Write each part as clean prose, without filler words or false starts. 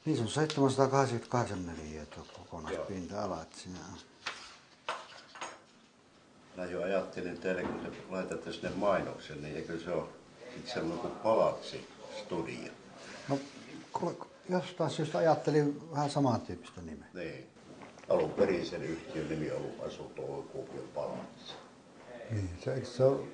Niin se on 788 neliötä kokonaispinta-ala. Mä jo ajattelin teille, kun te laitatte sinne mainoksen, niin eikö se ole sellainen kuin Palatsi-studio? No, jostain syystä ajattelin vähän samantyyppistä nimeä. Niin. Alun perin sen yhtiön nimi on ollut Asunto-Kuopion Palatsi. Niin, se on,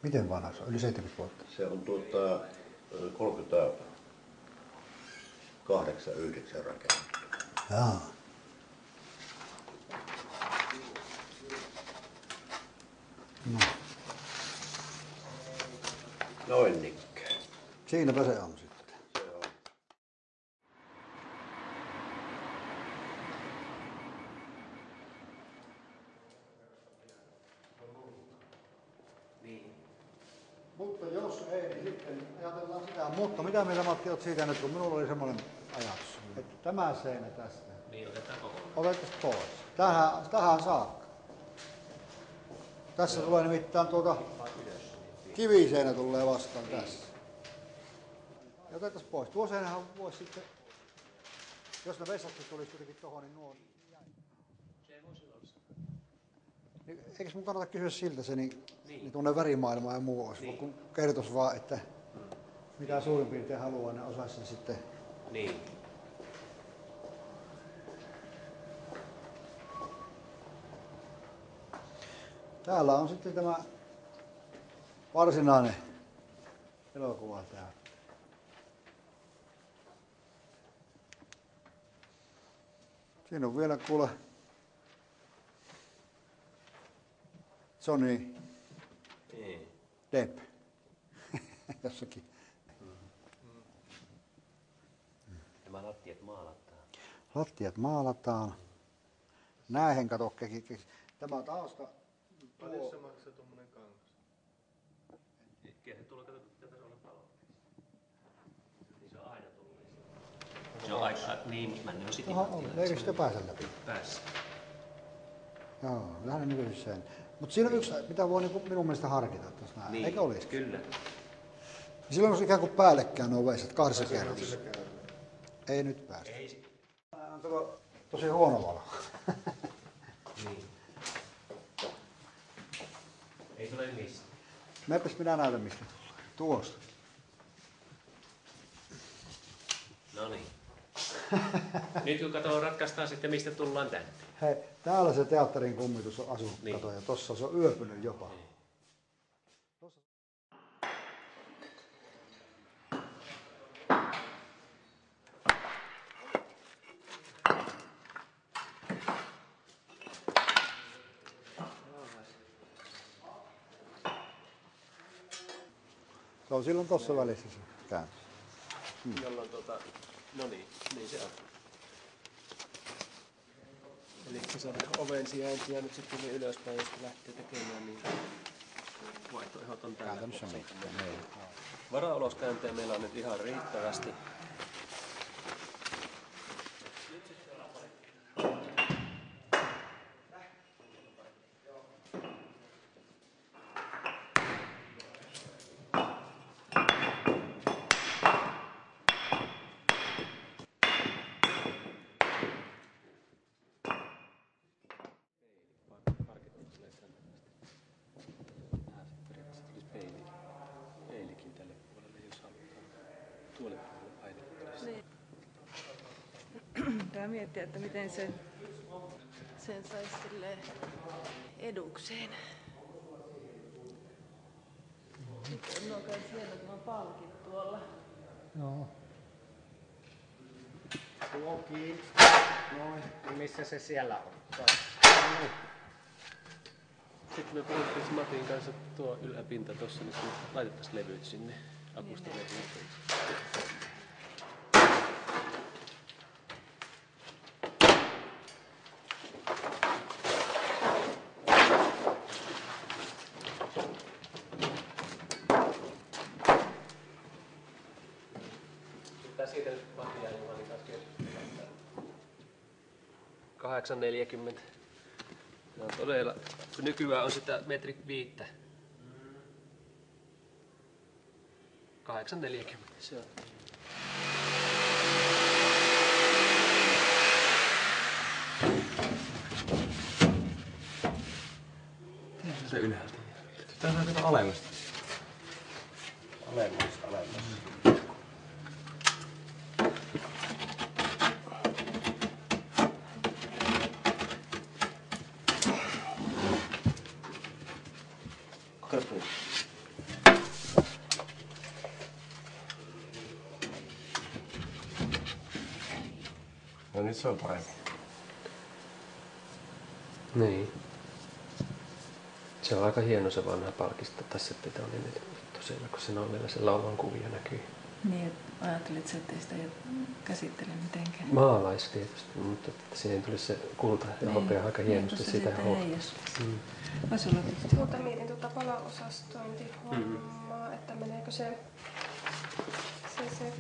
miten vanha se on? Yli 70 vuotta? Se on 38-9 rakennettu. Jaa. No. Noin Nikke. Siinäpä se on sitten. Se on. Niin. Mutta jos ei, niin sitten ajatellaan sitä. Mutta mitä mieltä Matti olet siitä nyt, kun minulla oli semmoinen ajatus, että tämä seinä tästä. Niin, otetaan kokonaan. Otetaan pois. Tähän saakka. Tässä tulee nimittäin kiviseinä tulee vastaan tässä. Ja otetaan pois. Tuo seinähän voisi sitten, jos ne vessatkin tulisi kuitenkin tuohon, niin nuo jäi. Se ei voisi olla. Niin, eikös mun kannata kysyä siltä se, niin tuonne värimaailmaan ja muu olisi, kun kertoisi vaan, että mitä suurin piirtein haluaa, ne osaisi sen sitten. Niin. Täällä on sitten tämä varsinainen elokuva täällä. Siinä on vielä kuule Johnny Depp jossakin. Nämä lattiat maalataan. Lattiat maalataan. Näihin kato, tämä tausta. Paljon se maksaa tuommoinen kangas? Kyllä se tulee, pitäisi olla palotteessa. Niin se on aina tullut. Se on aika, niin, mutta mä ne on sitten ihan Eikö sitä pääse läpi? Päässä. Joo, vähän nykyiseen. Mutta siinä on yksi, mitä voi niin minun mielestä harkita tuossa näin, Niin, eikö olisi? kyllä. Silloin on ikään kuin päällekkäin nuo veisat kahdessa kerrassa. Ei nyt päästä. Ei. On tosi huono valo. Niin. Ei tule mistään. Mepäs minä näytän mistä tulee. Tuosta. No niin. Nyt kun katsoo, ratkaistaan sitten mistä tullaan tänne. Hei, täällä se teatterin kummitus on asunut, Niin. kato, ja tossa se on yöpynyt jopa. Niin. Se on silloin tossa välissä se käännös. Jolloin no niin se on. Eli se on oven sijaintia nyt sitten tuli ylöspäin, jos lähtee tekemään, niin vaihtoehdot on täällä. Käytännössä mitään. Varauloskäyntejä meillä on nyt ihan riittävästi. Pitää miettiä, että miten sen saisi silleen edukseen. Sitten on kai siellä tämä palkit tuolla. Joo. Tuo kiinni. Noin. Missä se siellä on? Sitten me puhuttiin Matin kanssa tuo yläpinta tuossa, niin laitettaisiin levyt sinne. Akusta levyt. Siitä nyt Matti ja Juhanin kanssa keskustelemaan. 8,40. No todella, nykyään on sitä metri 5. 8,40 se on. se ylhäältä? Tää on kato alemmasta. Alemmasta. Katso. No nyt se on parempi. Niin. Se on aika hieno se vanha palkista. Tässä pitää oli nyt tosiaan, kun siinä on vielä se lauan kuvia näkyy. Niin, että ajattelit sä, ettei sitä käsittele mitenkään. Maalais tietysti, mutta että siihen tuli se kulta ja hopea aika hienosti sitä Mutta mietin tuota palaosastointihommaa, että meneekö se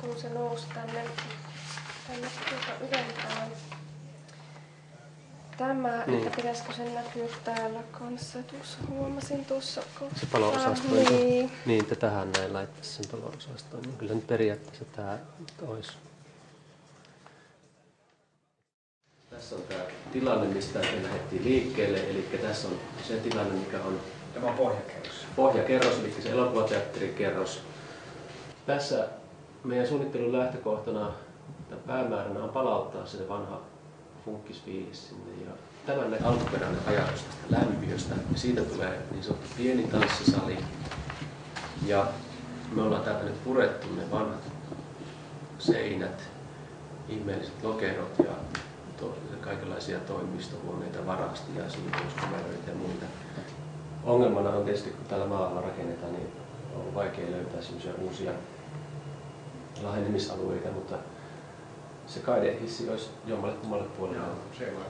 kun se nousi tänne ylempään. Tämä, että pitäisikö sen näkyä täällä kanssa. Tuossa huomasin tuossa kohtaa. Se palo-osastointi. Niin. Niin, että tähän näin laittaisi sen palo-osastoinnin. Kyllä nyt periaatteessa tämä olisi. Tässä on tämä tilanne, mistä me lähdettiin liikkeelle. Eli tässä on se tilanne, mikä on Tämä on pohjakerros. Pohjakerros, eli se elokuvateatterikerros. Tässä meidän suunnittelun lähtökohtana päämääränä on palauttaa se vanha funkkisfiilis sinne. Ja tämän alkuperäinen ajatus tästä lämpiöstä. Ja siitä tulee niin sanottu pieni tanssisali. Ja me ollaan täältä nyt purettu ne vanhat seinät, ihmeelliset lokerot ja kaikenlaisia toimistohuoneita, varastia, siivouskomeroita ja muita. Ongelmana on tietysti, kun täällä maalla rakennetaan, niin on vaikea löytää semmoisia uusia lahenemisalueita, mutta se kaidehissi olisi jommalle kummalle puolelle. Se on